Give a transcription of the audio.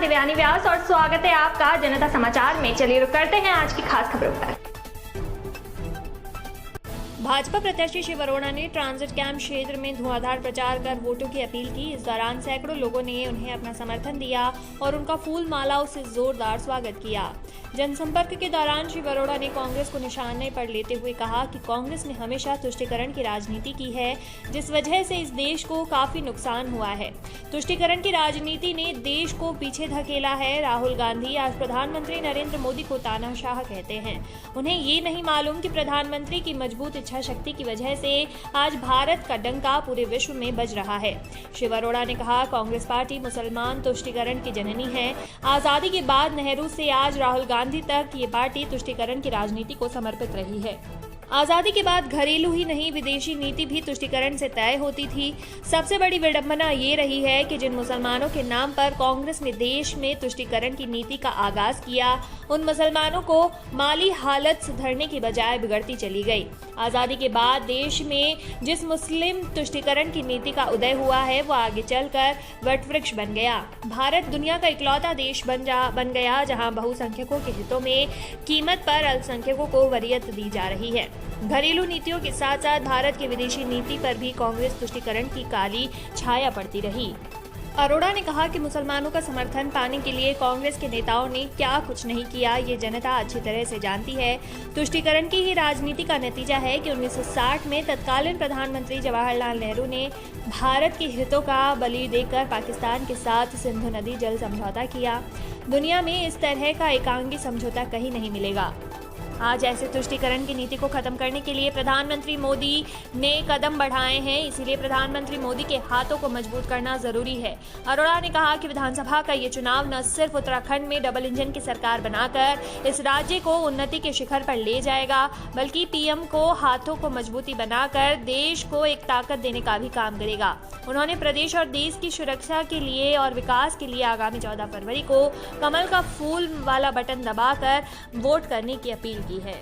दिव्यानी व्यास और स्वागत है आपका जनता समाचार में। चलिए रुक करते हैं आज की खास खबरों पर। भाजपा प्रत्याशी शिव अरोड़ा ने ट्रांजिट कैंप क्षेत्र में धुआंधार प्रचार कर वोटों की अपील की। इस दौरान सैकड़ों लोगों ने उन्हें अपना समर्थन दिया और उनका फूल मालाओं से जोरदार स्वागत किया। जनसंपर्क के दौरान शिव अरोड़ा ने कांग्रेस को निशाने पर लेते हुए कहा कि कांग्रेस ने हमेशा तुष्टीकरण की राजनीति की है, जिस वजह से इस देश को काफी नुकसान हुआ है। तुष्टीकरण की राजनीति ने देश को पीछे धकेला है। राहुल गांधी आज प्रधानमंत्री नरेंद्र मोदी को तानाशाह कहते हैं। उन्हें ये नहीं मालूम कि प्रधानमंत्री की मजबूत इच्छा शक्ति की वजह से आज भारत का डंका पूरे विश्व में बज रहा है। शिव अरोड़ा ने कहा, कांग्रेस पार्टी मुसलमान तुष्टीकरण की जननी है। आजादी के बाद नेहरू से आज राहुल गांधी तक ये पार्टी तुष्टीकरण की राजनीति को समर्पित रही है। आजादी के बाद घरेलू ही नहीं विदेशी नीति भी तुष्टीकरण से तय होती थी। सबसे बड़ी विडंबना ये रही है कि जिन मुसलमानों के नाम पर कांग्रेस ने देश में तुष्टीकरण की नीति का आगाज किया, उन मुसलमानों को माली हालत सुधरने की बजाय बिगड़ती चली गई। आजादी के बाद देश में जिस मुस्लिम तुष्टीकरण की नीति का उदय हुआ है, वो आगे चलकर वटवृक्ष बन गया। भारत दुनिया का इकलौता देश बन गया जहां बहुसंख्यकों के हितों में कीमत पर अल्पसंख्यकों को वरीयत दी जा रही है। घरेलू नीतियों के साथ साथ भारत की विदेशी नीति पर भी कांग्रेस तुष्टीकरण की काली छाया पड़ती रही। अरोड़ा ने कहा कि मुसलमानों का समर्थन पाने के लिए कांग्रेस के नेताओं ने क्या कुछ नहीं किया, ये जनता अच्छी तरह से जानती है। तुष्टीकरण की ही राजनीति का नतीजा है कि 1960 में तत्कालीन प्रधानमंत्री जवाहरलाल नेहरू ने भारत के हितों का बलि देकर पाकिस्तान के साथ सिंधु नदी जल समझौता किया। दुनिया में इस तरह का एकांगी समझौता कहीं नहीं मिलेगा। आज ऐसे तुष्टीकरण की नीति को खत्म करने के लिए प्रधानमंत्री मोदी ने कदम बढ़ाए हैं, इसीलिए प्रधानमंत्री मोदी के हाथों को मजबूत करना जरूरी है। अरोड़ा ने कहा कि विधानसभा का ये चुनाव न सिर्फ उत्तराखंड में डबल इंजन की सरकार बनाकर इस राज्य को उन्नति के शिखर पर ले जाएगा, बल्कि पीएम को हाथों को मजबूती बनाकर देश को एक ताकत देने का भी काम करेगा। उन्होंने प्रदेश और देश की सुरक्षा के लिए और विकास के लिए आगामी 14 फरवरी को कमल का फूल वाला बटन दबाकर वोट करने की अपील की है।